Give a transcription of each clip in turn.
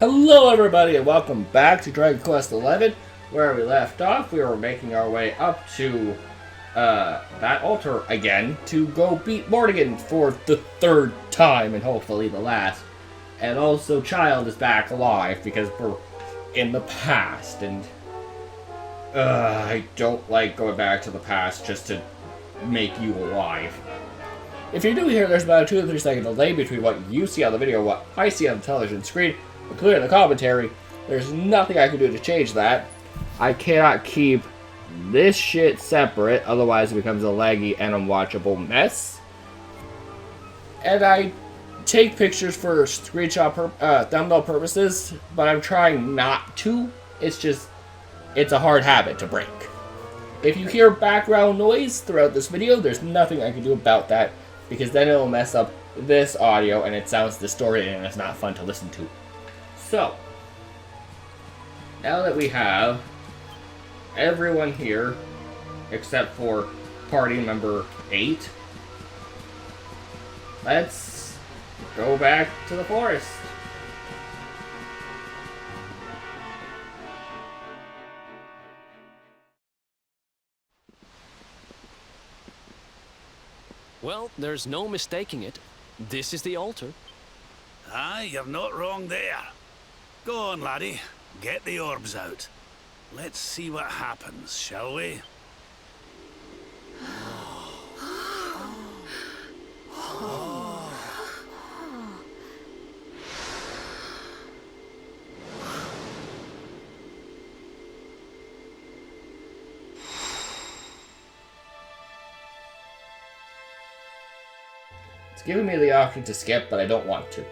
Hello everybody and welcome back to Dragon Quest XI. Where we left off, we were making our way up to that altar again to go beat Morrigan for the third time and hopefully the last. And also Child is back alive because we're in the past and I don't like going back to the past just to make you alive. If you're new here, there's about a 2 to 3 second delay between what you see on the video and what I see on the television screen. Including the commentary. There's nothing I can do to change that. I cannot keep this shit separate, otherwise it becomes a laggy and unwatchable mess. And I take pictures for screenshot thumbnail purposes, but I'm trying not to. It's a hard habit to break. If you hear background noise throughout this video, there's nothing I can do about that, because then it'll mess up this audio and it sounds distorted and it's not fun to listen to. So, now that we have everyone here, except for party member 8, let's go back to the forest. Well, there's no mistaking it. This is the altar. Aye, you're not wrong there. Go on, laddie. Get the orbs out. Let's see what happens, shall we? It's giving me the option to skip, but I don't want to.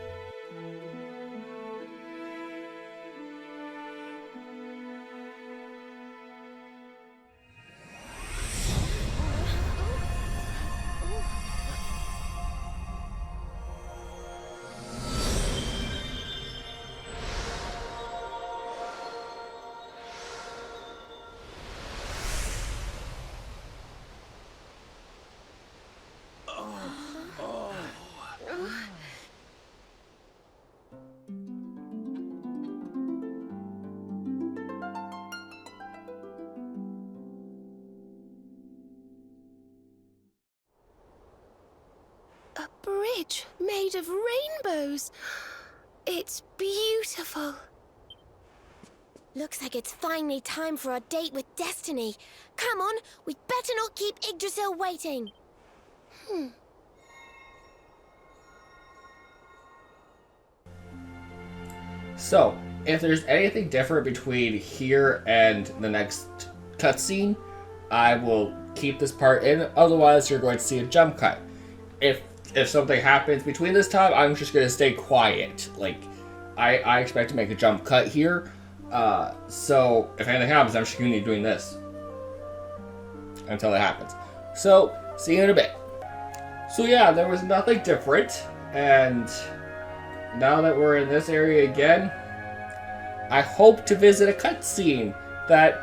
A bridge made of rainbows. It's beautiful. Looks like it's finally time for our date with Destiny. Come on, we'd better not keep Yggdrasil waiting. So, if there's anything different between here and the next cutscene, I will keep this part in, otherwise you're going to see a jump cut. If something happens between this time, I'm just going to stay quiet. Like, I expect to make a jump cut here, so if anything happens, I'm just going to be doing this until it happens. So, see you in a bit. So yeah, there was nothing different, and now that we're in this area again, I hope to visit a cutscene that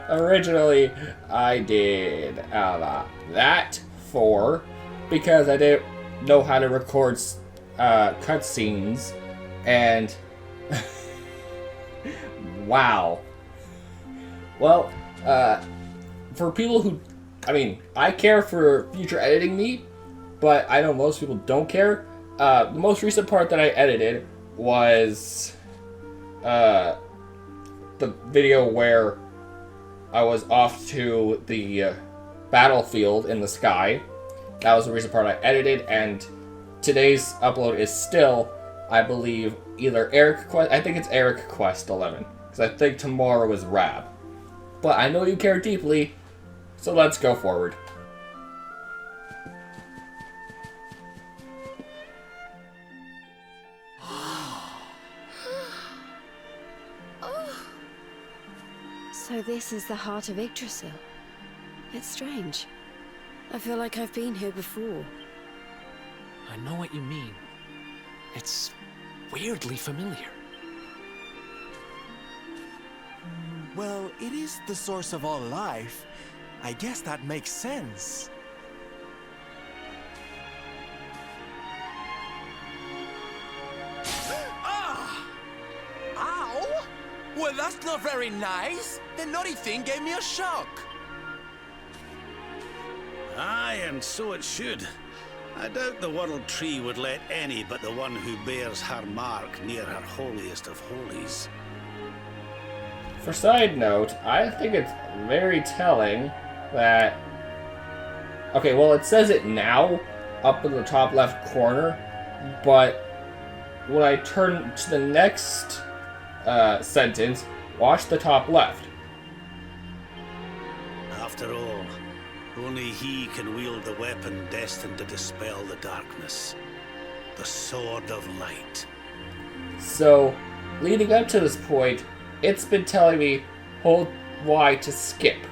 originally I did that for, because I didn't know how to record cutscenes, and wow. Well, for people who, I care for future editing me, but I know most people don't care. The most recent part that I edited was the video where I was off to the battlefield in the sky. That was the recent part I edited, and today's upload is still, I believe, either Eric Quest. I think it's Eric Quest 11, because I think tomorrow is Rab. But I know you care deeply, so let's go forward. So this is the heart of Yggdrasil. It's strange. I feel like I've been here before. I know what you mean. It's weirdly familiar. Well, it is the source of all life. I guess that makes sense. Well, that's not very nice. The naughty thing gave me a shock. Aye, and so it should. I doubt the World Tree would let any but the one who bears her mark near her holiest of holies. For side note, I think it's very telling that... Okay, well, it says it now, up in the top left corner, but when I turn to the next sentence, watch the top left. After all, only he can wield the weapon destined to dispel the darkness. The Sword of Light. So, leading up to this point, it's been telling me hold Y to skip.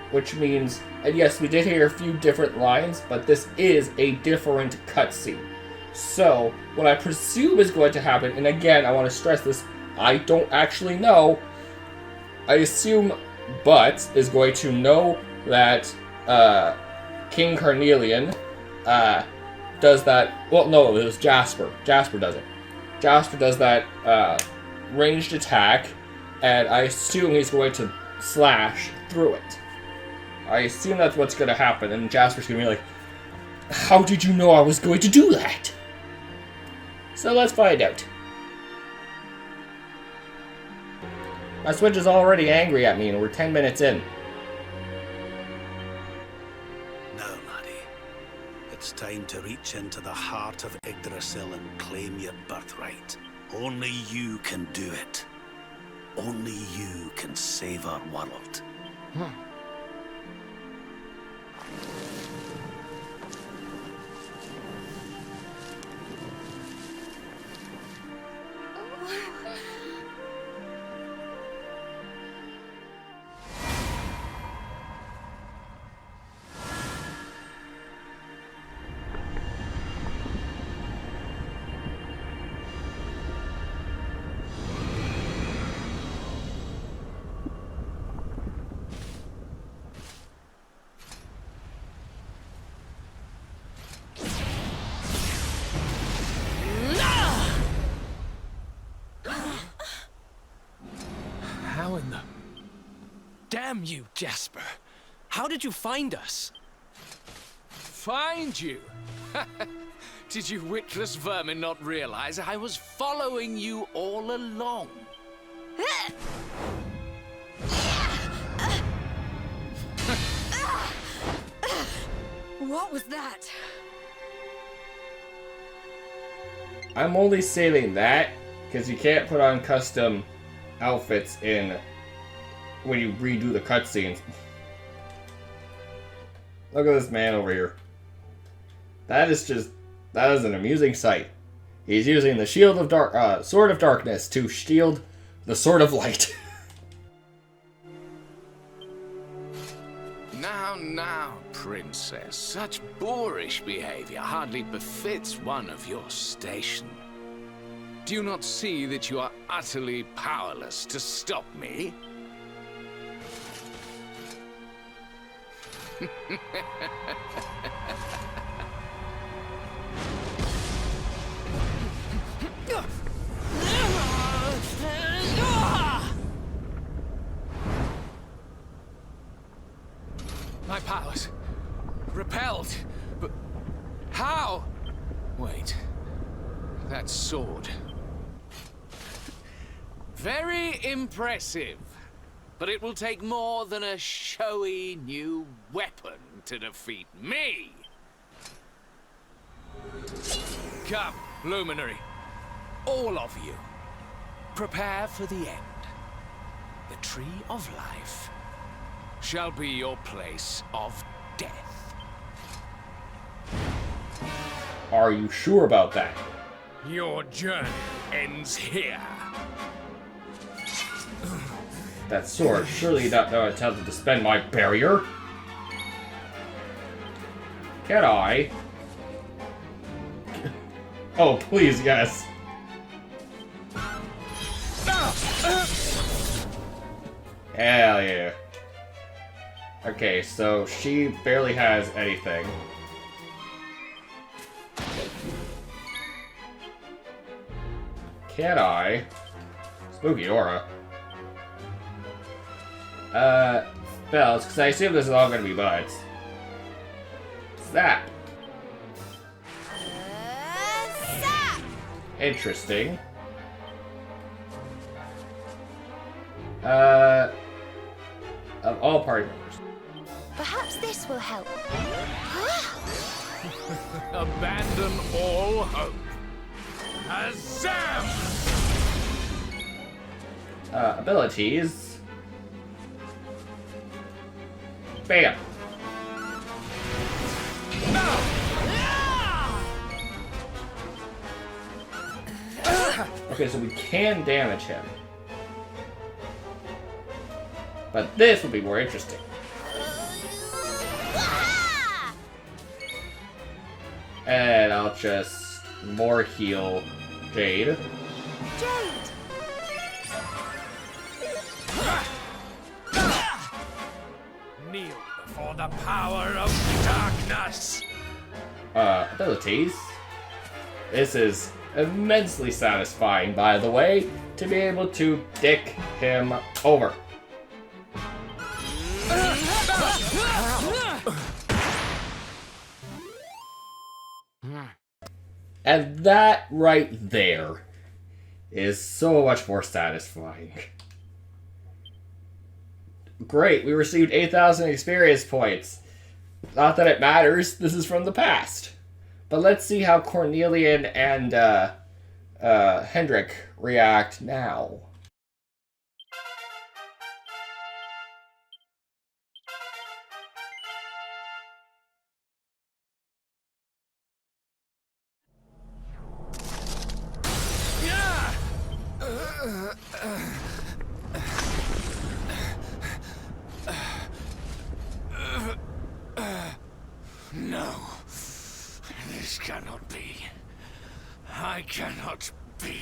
Which means, and yes, we did hear a few different lines, but this is a different cutscene. So, what I presume is going to happen, and again, I want to stress this, I don't actually know. I assume Butts is going to know that King Carnelian does that. Well, no, it was Jasper. Jasper does it. Jasper does that ranged attack, and I assume he's going to slash through it. I assume that's what's going to happen, and Jasper's going to be like, how did you know I was going to do that? So let's find out. My Switch is already angry at me, and we're 10 minutes in. Now, laddie, it's time to reach into the heart of Yggdrasil and claim your birthright. Only you can do it. Only you can save our world. How in the... Damn you, Jasper. How did you find us? Find you? Did you witless vermin not realize I was following you all along? What was that? I'm only saving that because you can't put on custom outfits in when you redo the cutscenes. Look at this man over here. That is an amusing sight. He's using the Sword of Darkness to shield the Sword of Light. Now, princess, such boorish behavior hardly befits one of your station. Do you not see that you are utterly powerless to stop me? My powers repelled, but how? Wait, that sword. Very impressive, but it will take more than a showy new weapon to defeat me. Come, Luminary, all of you, prepare for the end. The Tree of Life shall be your place of death. Are you sure about that? Your journey ends here. That sword surely not attempted to spend my barrier. Can I? Oh, please, yes. Hell yeah. Okay, so she barely has anything. Can I? Spooky aura. Spells, because I assume this is all going to be buds. Zap. Zap! Interesting. Of all party members. Perhaps this will help. Abandon all hope. Azam! Abilities. Bam. Okay, so we can damage him. But this will be more interesting. And I'll just more heal Jade. Jade! Kneel before the power of darkness. Abilities. This is immensely satisfying, by the way, to be able to dick him over. And that right there is so much more satisfying. Great, we received 8,000 experience points. Not that it matters, this is from the past. But let's see how Cornelian and Hendrik react now. No, this cannot be. I cannot be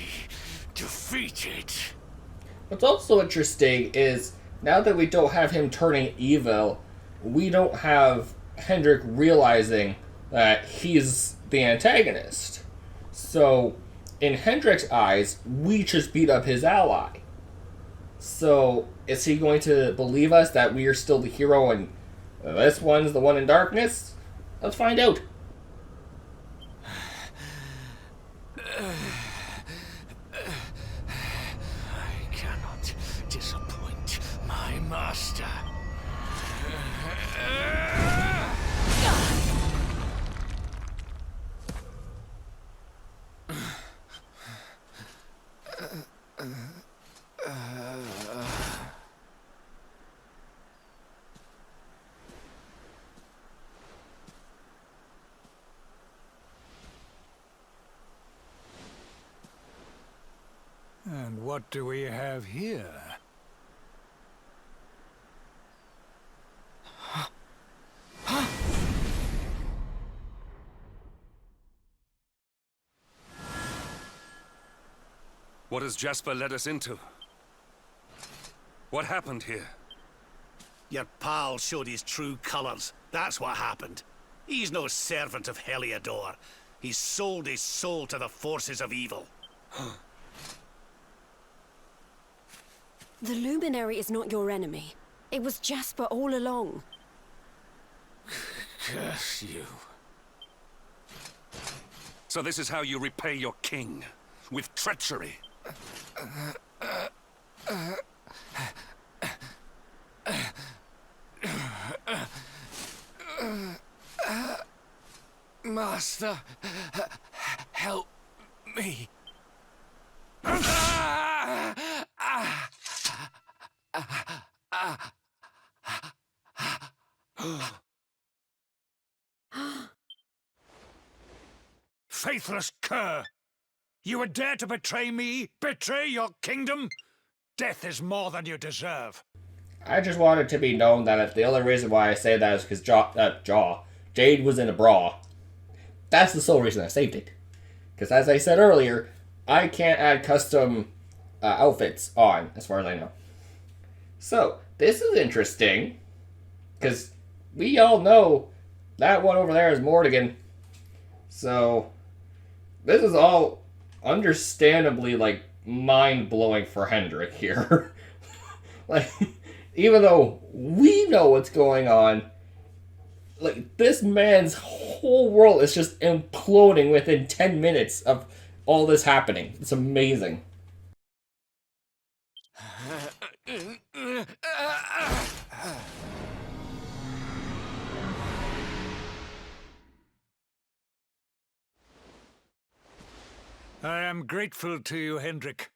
defeated. What's also interesting is, now that we don't have him turning evil, we don't have Hendrik realizing that he's the antagonist. So, in Hendrik's eyes, we just beat up his ally. So, is he going to believe us that we are still the hero and this one's the one in darkness? Let's find out. I cannot disappoint my master. And what do we have here? What has Jasper led us into? What happened here? Your pal showed his true colors. That's what happened. He's no servant of Heliodor. He's sold his soul to the forces of evil. The Luminary is not your enemy. It was Jasper all along. Curse you. So this is how you repay your king? With treachery? Master, help me. Faithless cur! You would dare to betray me? Betray your kingdom? Death is more than you deserve. I just want it to be known that the only reason why I say that is because Jade was in a bra. That's the sole reason I saved it. Because as I said earlier, I can't add custom outfits on, as far as I know. So, this is interesting. Because we all know that one over there is Mortigan. So, this is all understandably, like, mind-blowing for Hendrik here. Like, Even though we know what's going on, like, this man's whole world is just imploding within 10 minutes of all this happening. It's amazing. I am grateful to you, Hendrik.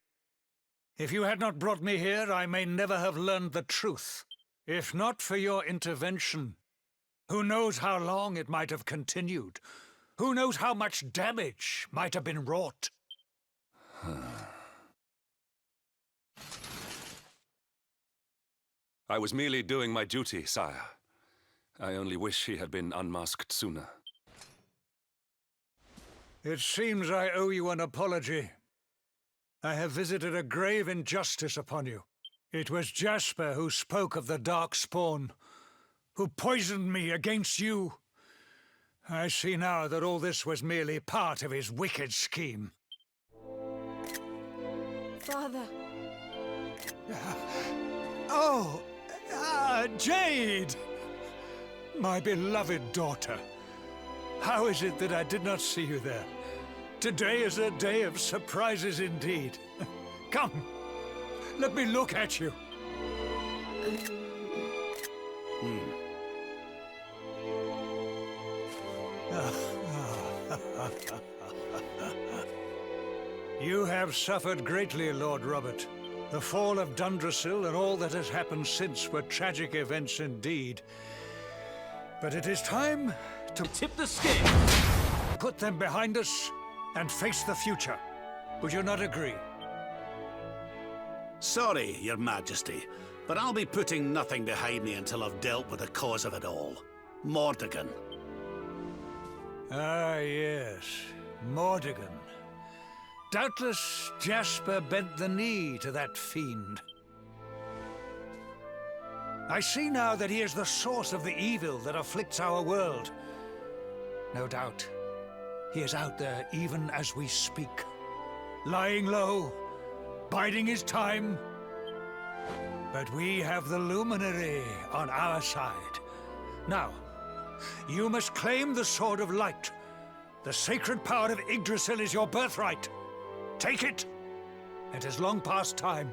If you had not brought me here, I may never have learned the truth. If not for your intervention, who knows how long it might have continued? Who knows how much damage might have been wrought? I was merely doing my duty, sire. I only wish he had been unmasked sooner. It seems I owe you an apology. I have visited a grave injustice upon you. It was Jasper who spoke of the Dark Spawn, who poisoned me against you. I see now that all this was merely part of his wicked scheme. Father. Oh, Jade! My beloved daughter. How is it that I did not see you there? Today is a day of surprises indeed. Come, let me look at you. You have suffered greatly, Lord Robert. The fall of Dundrasil and all that has happened since were tragic events indeed. But it is time to tip the scale, put them behind us, and face the future. Would you not agree? Sorry, Your Majesty, but I'll be putting nothing behind me until I've dealt with the cause of it all. Mordegon. Ah, yes. Mordegon. Doubtless Jasper bent the knee to that fiend. I see now that he is the source of the evil that afflicts our world. No doubt, he is out there even as we speak. Lying low, biding his time. But we have the Luminary on our side. Now, you must claim the Sword of Light. The sacred power of Yggdrasil is your birthright. Take it. It is long past time.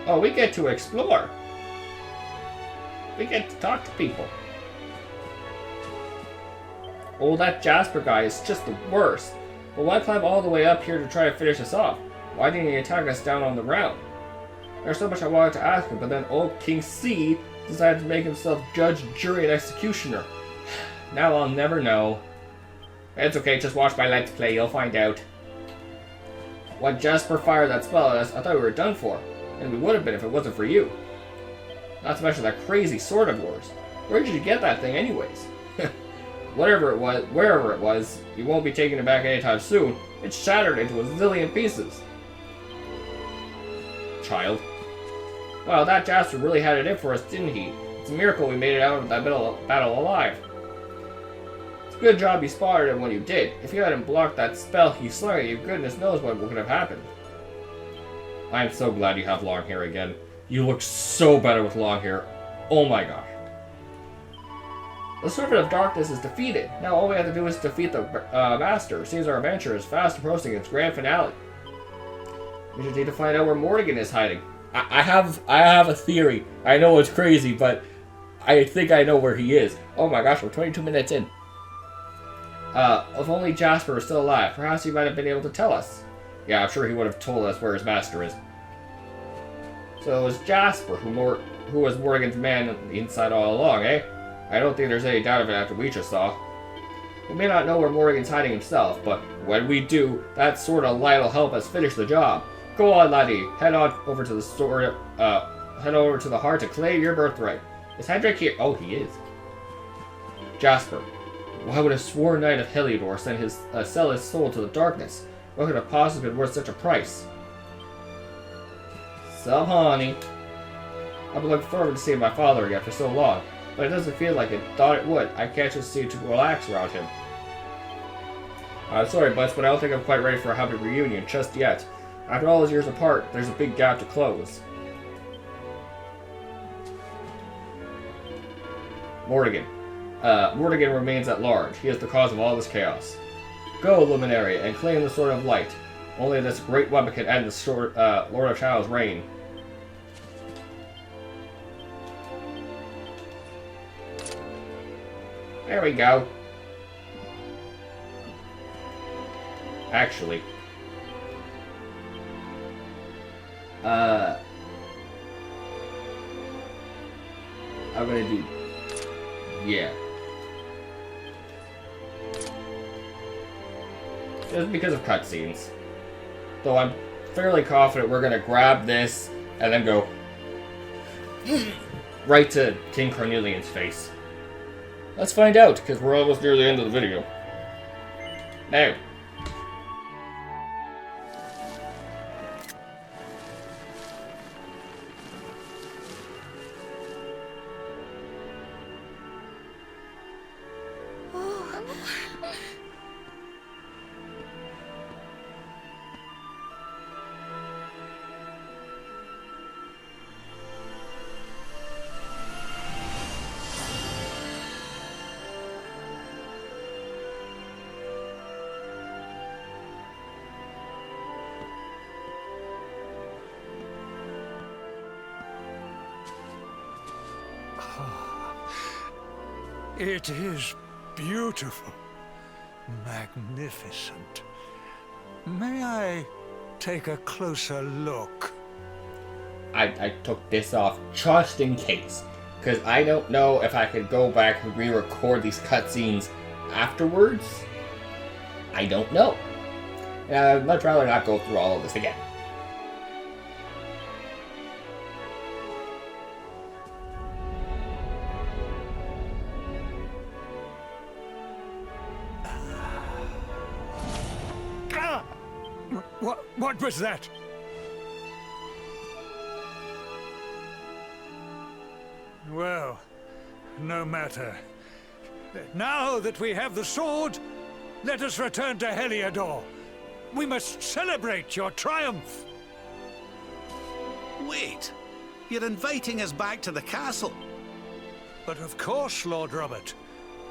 Oh, we get to explore. We get to talk to people. Oh, that Jasper guy is just the worst. But why climb all the way up here to try to finish us off? Why didn't he attack us down on the ground? There's so much I wanted to ask him, but then old King C decided to make himself judge, jury, and executioner. Now I'll never know. It's okay, just watch my Let's Play, you'll find out. When Jasper fired that spell at us, I thought we were done for. And we would have been if it wasn't for you. Not to mention that crazy sword of yours. Where did you get that thing anyways? Whatever it was, wherever it was, you won't be taking it back anytime soon. It's shattered into a zillion pieces. Child. Well, that Jasper really had it in for us, didn't he? It's a miracle we made it out of that battle alive. It's a good job you spotted him when you did. If you hadn't blocked that spell he slung at you, goodness knows what would have happened. I'm so glad you have long hair again. You look so better with long hair. Oh my gosh. The Servant of Darkness is defeated. Now all we have to do is defeat the Master. Seems our adventure is fast approaching its grand finale. We just need to find out where Mordegon is hiding. I have a theory. I know it's crazy, but I think I know where he is. Oh my gosh, we're 22 minutes in. If only Jasper was still alive, perhaps he might have been able to tell us. Yeah, I'm sure he would have told us where his master is. So it was Jasper who was Mordegon's man on the inside all along, eh? I don't think there's any doubt of it after we just saw. We may not know where Mordegon's hiding himself, but when we do, that sort of light will help us finish the job. Go on, laddie. Head on over to the sword. Head over to the heart to claim your birthright. Is Hendrik here? Oh, he is. Jasper, why would a sworn knight of Heliodor sell his soul to the darkness? What could have possibly been worth such a price? Some honey. I've been looking forward to seeing my father again for so long, but it doesn't feel like it thought it would. I can't just seem to relax around him. I'm sorry, Butts, but I don't think I'm quite ready for a happy reunion just yet. After all those years apart, there's a big gap to close. Morrigan. Morrigan remains at large. He is the cause of all this chaos. Go, Luminary, and claim the Sword of Light. Only this great weapon can end the Lord of Shadow's reign. There we go. Actually, I'm gonna do, yeah. Just because of cutscenes. Though I'm fairly confident we're gonna grab this and then go right to King Cornelian's face. Let's find out, because we're almost near the end of the video. Now. It is beautiful. Magnificent. May I take a closer look? I took this off just in case, because I don't know if I could go back and re-record these cutscenes afterwards. I don't know. And I'd much rather not go through all of this again. What was that? Well, no matter. Now that we have the sword, let us return to Heliodor. We must celebrate your triumph. Wait! You're inviting us back to the castle. But of course, Lord Robert.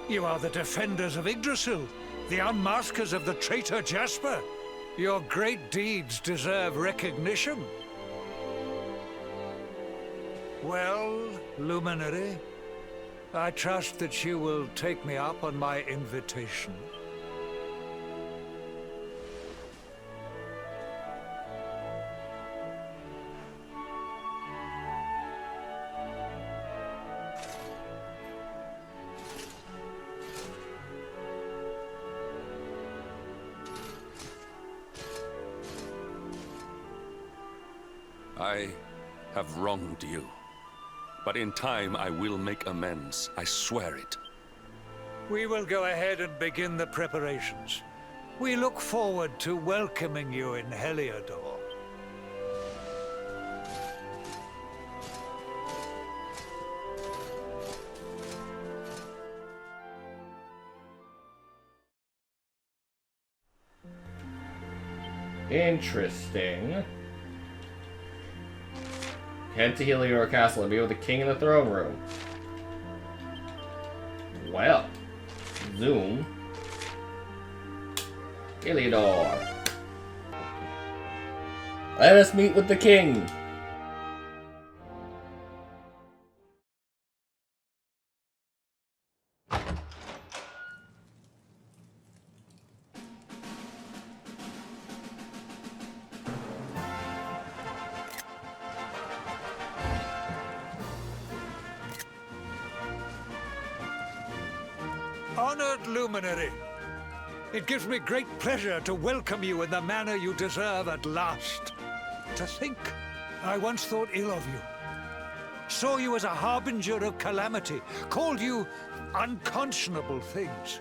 You are the defenders of Yggdrasil, the unmaskers of the traitor Jasper. Your great deeds deserve recognition. Well, Luminary, I trust that you will take me up on my invitation. I have wronged you. But in time, I will make amends. I swear it. We will go ahead and begin the preparations. We look forward to welcoming you in Heliodor. Interesting. Head to Heliodor Castle and be with the king in the throne room. Well, zoom. Heliodor. Let us meet with the king. Honored Luminary, it gives me great pleasure to welcome you in the manner you deserve at last. To think, I once thought ill of you. Saw you as a harbinger of calamity, called you unconscionable things.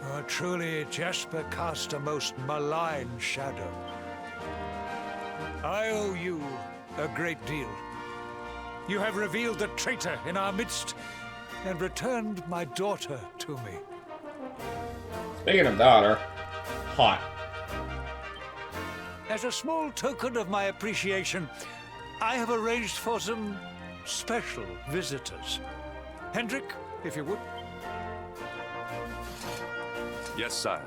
Oh, truly, Jasper cast a most malign shadow. I owe you a great deal. You have revealed the traitor in our midst, and returned my daughter to me. Speaking of daughter, hot. As a small token of my appreciation, I have arranged for some special visitors. Hendrik, if you would. Yes, sire.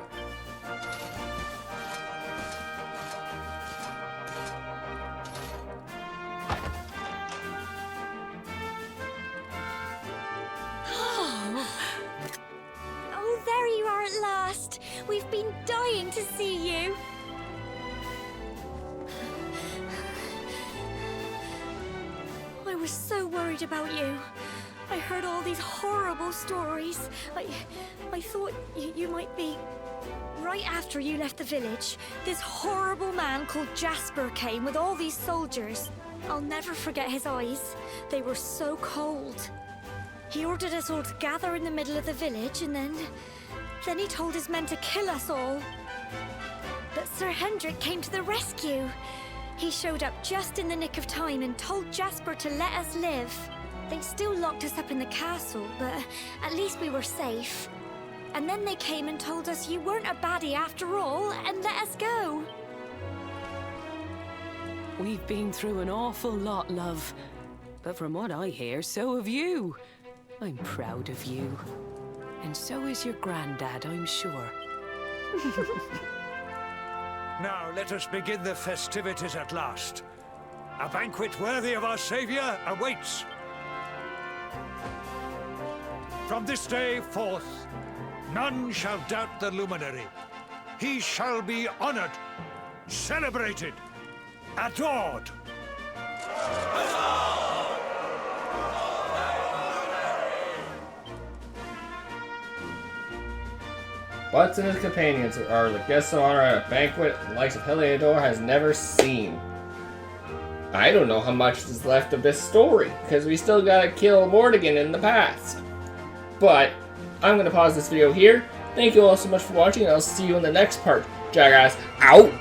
Oh, there you are at last. We've been dying to see you. I was so worried about you. I heard all these horrible stories. I thought you might be... Right after you left the village, this horrible man called Jasper came with all these soldiers. I'll never forget his eyes. They were so cold. He ordered us all to gather in the middle of the village, and then he told his men to kill us all. But Sir Hendrik came to the rescue. He showed up just in the nick of time and told Jasper to let us live. They still locked us up in the castle, but at least we were safe. And then they came and told us you weren't a baddie after all, and let us go. We've been through an awful lot, love. But from what I hear, so have you. I'm proud of you. And so is your granddad, I'm sure. Now let us begin the festivities at last. A banquet worthy of our savior awaits. From this day forth, none shall doubt the luminary. He shall be honored, celebrated, adored. Butts and his companions are the guests of honor at a banquet the likes of Heliodor has never seen. I don't know how much is left of this story, because we still gotta kill Mordegon in the past. But I'm gonna pause this video here. Thank you all so much for watching, and I'll see you in the next part. Jackass out!